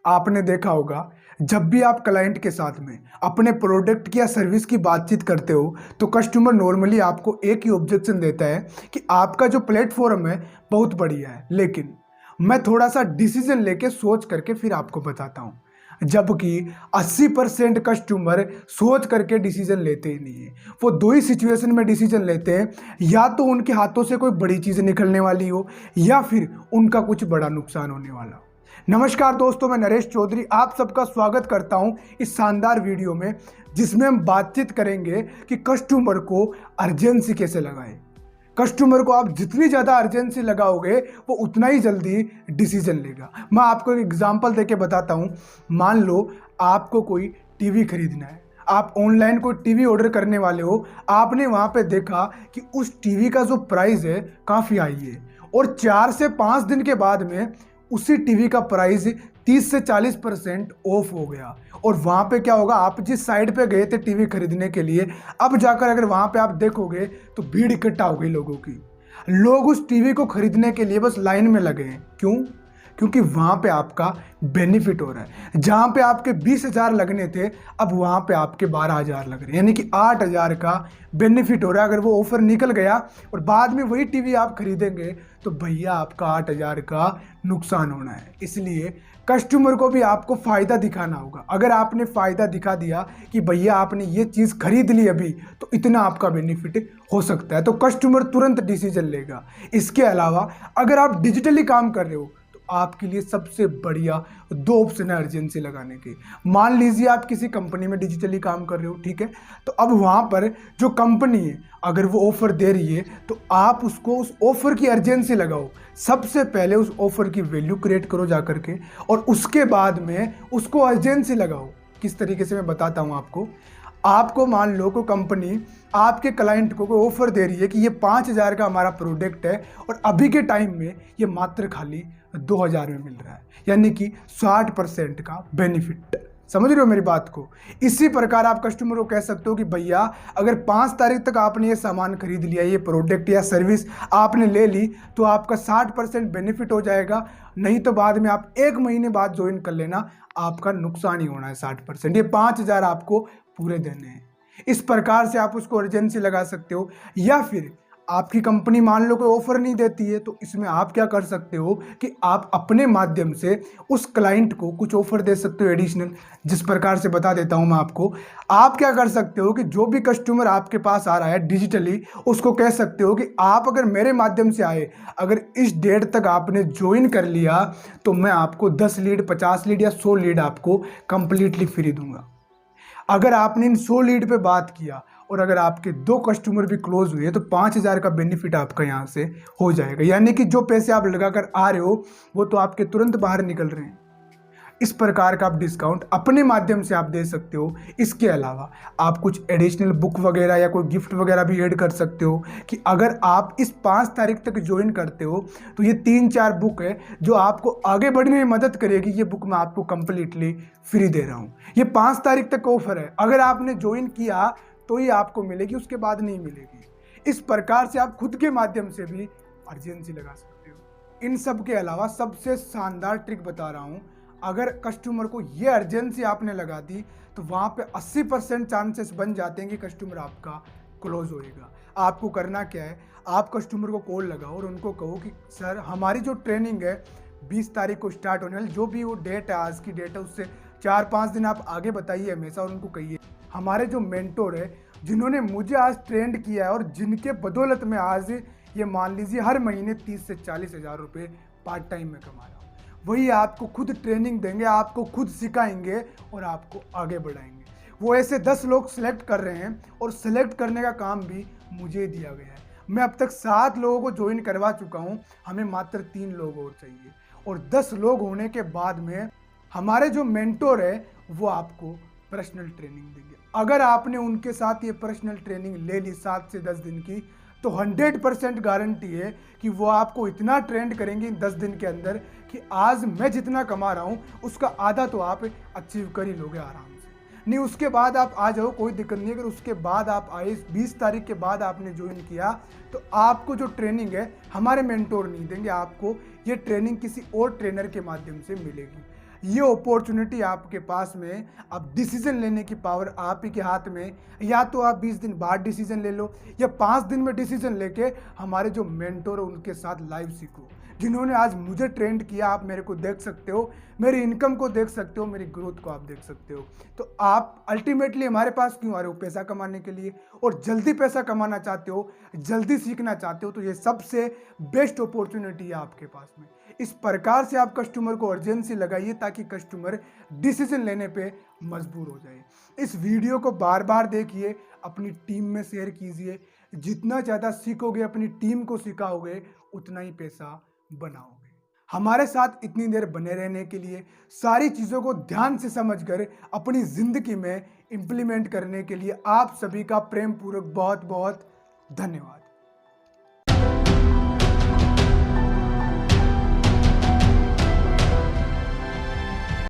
आपने देखा होगा, जब भी आप क्लाइंट के साथ में अपने प्रोडक्ट की या सर्विस की बातचीत करते हो तो कस्टमर नॉर्मली आपको एक ही ऑब्जेक्शन देता है कि आपका जो प्लेटफॉर्म है बहुत बढ़िया है, लेकिन मैं थोड़ा सा डिसीजन लेके सोच करके फिर आपको बताता हूँ। जबकि 80% कस्टमर सोच करके डिसीजन लेते ही नहीं है। वो दो ही सिचुएशन में डिसीजन लेते हैं, या तो उनके हाथों से कोई बड़ी चीज़ निकलने वाली हो या फिर उनका कुछ बड़ा नुकसान होने वाला हो। नमस्कार दोस्तों, मैं नरेश चौधरी आप सबका स्वागत करता हूं इस शानदार वीडियो में, जिसमें हम बातचीत करेंगे कि कस्टमर को अर्जेंसी कैसे लगाएं। कस्टमर को आप जितनी ज़्यादा अर्जेंसी लगाओगे वो उतना ही जल्दी डिसीजन लेगा। मैं आपको एक एग्जांपल देके बताता हूं। मान लो आपको कोई टीवी खरीदना है, आप ऑनलाइन कोई टीवी ऑर्डर करने वाले हो। आपने वहां पे देखा कि उस टीवी का जो प्राइस है काफ़ी हाई है, और 4 से 5 दिन के बाद में उसी टीवी का प्राइस 30 से 40% ऑफ हो गया। और वहाँ पे क्या होगा, आप जिस साइड पे गए थे टीवी खरीदने के लिए, अब जाकर अगर वहाँ पे आप देखोगे तो भीड़ इकट्ठा हो गई लोगों की। लोग उस टीवी को खरीदने के लिए बस लाइन में लगे हैं। क्यों? क्योंकि वहाँ पे आपका बेनिफिट हो रहा है। जहाँ पे आपके 20,000 लगने थे, अब वहाँ पे आपके 12,000 लग रहे हैं, यानी कि 8,000 का बेनिफिट हो रहा है। अगर वो ऑफर निकल गया और बाद में वही टीवी आप खरीदेंगे तो भैया आपका 8,000 का नुकसान होना है। इसलिए कस्टमर को भी आपको फ़ायदा दिखाना होगा। अगर आपने फ़ायदा दिखा दिया कि भैया आपने ये चीज़ खरीद ली अभी, तो इतना आपका बेनिफिट हो सकता है, तो कस्टमर तुरंत डिसीजन लेगा। इसके अलावा अगर आप डिजिटली काम कर रहे हो तो आपके लिए सबसे बढ़िया 2 ऑप्शन है अर्जेंसी लगाने के। मान लीजिए आप किसी कंपनी में डिजिटली काम कर रहे हो, ठीक है, तो अब वहाँ पर जो कंपनी है अगर वो ऑफर दे रही है तो आप उसको उस ऑफर की अर्जेंसी लगाओ। सबसे पहले उस ऑफर की वैल्यू क्रिएट करो जा करके, और उसके बाद में उसको अर्जेंसी लगाओ। किस तरीके से मैं बताता हूँ आपको। आपको मान लो कोई कंपनी आपके क्लाइंट को कोई ऑफर दे रही है कि ये 5,000 का हमारा प्रोडक्ट है और अभी के टाइम में ये मात्र खाली 2,000 में मिल रहा है, यानी कि 60% का बेनिफिट। समझ रहे हो मेरी बात को? इसी प्रकार आप कस्टमर को कह सकते हो कि भैया अगर 5 तारीख तक आपने ये सामान खरीद लिया, ये प्रोडक्ट या सर्विस आपने ले ली, तो आपका 60% बेनिफिट हो जाएगा। नहीं तो बाद में आप 1 महीने बाद ज्वाइन कर लेना, आपका नुकसान ही होना है 60%। ये 5,000 आपको पूरे देने हैं। इस प्रकार से आप उसको अर्जेंसी लगा सकते हो। या फिर आपकी कंपनी मान लो कोई ऑफर नहीं देती है, तो इसमें आप क्या कर सकते हो कि आप अपने माध्यम से उस क्लाइंट को कुछ ऑफर दे सकते हो एडिशनल। जिस प्रकार से बता देता हूं मैं आपको। आप क्या कर सकते हो कि जो भी कस्टमर आपके पास आ रहा है डिजिटली, उसको कह सकते हो कि आप अगर मेरे माध्यम से आए, अगर इस डेट तक आपने ज्वाइन कर लिया, तो मैं आपको 10 लीड, 50 लीड या 100 लीड आपको कंप्लीटली फ्री दूंगा। अगर आपने इन 100 लीड पे बात किया और अगर आपके 2 कस्टमर भी क्लोज हुए तो 5,000 का बेनिफिट आपका यहाँ से हो जाएगा। यानी कि जो पैसे आप लगाकर आ रहे हो वो तो आपके तुरंत बाहर निकल रहे हैं। इस प्रकार का आप डिस्काउंट अपने माध्यम से आप दे सकते हो। इसके अलावा आप कुछ एडिशनल बुक वगैरह या कोई गिफ्ट वगैरह भी ऐड कर सकते हो कि अगर आप इस 5 तारीख तक ज्वाइन करते हो तो ये 3-4 बुक है जो आपको आगे बढ़ने में मदद करेगी। ये बुक मैं आपको कंप्लीटली फ्री दे रहा हूँ। ये 5 तारीख तक ऑफर है, अगर आपने ज्वाइन किया तो ही आपको मिलेगी, उसके बाद नहीं मिलेगी। इस प्रकार से आप खुद के माध्यम से भी अर्जेंसी लगा सकते हो। इन सब के अलावा सबसे शानदार ट्रिक बता रहा हूँ। अगर कस्टमर को ये अर्जेंसी आपने लगा दी तो वहाँ पे 80% चांसेस बन जाते हैं कि कस्टमर आपका क्लोज होएगा। आपको करना क्या है, आप कस्टमर को कॉल लगाओ और उनको कहो कि सर हमारी जो ट्रेनिंग है 20 तारीख को स्टार्ट होने वाली, जो भी वो डेट है, आज की डेट है, उससे 4-5 दिन आप आगे बताइए हमेशा। और उनको कहिए हमारे जो मेंटोर है जिन्होंने मुझे आज ट्रेंड किया है और जिनके बदौलत में आज ये मान लीजिए हर महीने 30 से 40,000 रुपये पार्ट टाइम में कमा रहा हूँ, वही आपको खुद ट्रेनिंग देंगे, आपको खुद सिखाएंगे और आपको आगे बढ़ाएंगे। वो ऐसे 10 लोग सिलेक्ट कर रहे हैं और सिलेक्ट करने का काम भी मुझे दिया गया है। मैं अब तक 7 लोगों को ज्वाइन करवा चुका हूँ, हमें मात्र 3 लोग और चाहिए। और 10 लोग होने के बाद में हमारे जो मेंटोर है वो आपको पर्सनल ट्रेनिंग देंगे। अगर आपने उनके साथ ये पर्सनल ट्रेनिंग ले ली 7 से 10 दिन की, तो 100% गारंटी है कि वो आपको इतना ट्रेंड करेंगे इन 10 दिन के अंदर कि आज मैं जितना कमा रहा हूँ उसका आधा तो आप अचीव कर ही लोगे आराम से। नहीं उसके बाद आप आ जाओ, कोई दिक्कत नहीं। अगर उसके बाद आप आए, 20 तारीख के बाद आपने ज्वाइन किया, तो आपको जो ट्रेनिंग है हमारे मेंटोर नहीं देंगे, आपको ये ट्रेनिंग किसी और ट्रेनर के माध्यम से मिलेगी। ये अपॉर्चुनिटी आपके पास में। अब डिसीजन लेने की पावर आप ही के हाथ में। या तो आप 20 दिन बाद डिसीजन ले लो या 5 दिन में डिसीजन लेके हमारे जो मेंटोर है उनके साथ लाइव सीखो, जिन्होंने आज मुझे ट्रेंड किया। आप मेरे को देख सकते हो, मेरी इनकम को देख सकते हो, मेरी ग्रोथ को आप देख सकते हो। तो आप अल्टीमेटली हमारे पास क्यों आ रहे हो? पैसा कमाने के लिए। और जल्दी पैसा कमाना चाहते हो, जल्दी सीखना चाहते हो, तो ये सबसे बेस्ट अपॉर्चुनिटी है आपके पास में। इस प्रकार से आप कस्टमर को अर्जेंसी लगाइए ताकि कस्टमर डिसीजन लेने पे मजबूर हो जाए। इस वीडियो को बार बार देखिए, अपनी टीम में शेयर कीजिए। जितना ज़्यादा सीखोगे, अपनी टीम को सिखाओगे, उतना ही पैसा बनाओगे। हमारे साथ इतनी देर बने रहने के लिए, सारी चीज़ों को ध्यान से समझकर अपनी ज़िंदगी में इम्प्लीमेंट करने के लिए आप सभी का प्रेम पूर्वक बहुत बहुत धन्यवाद।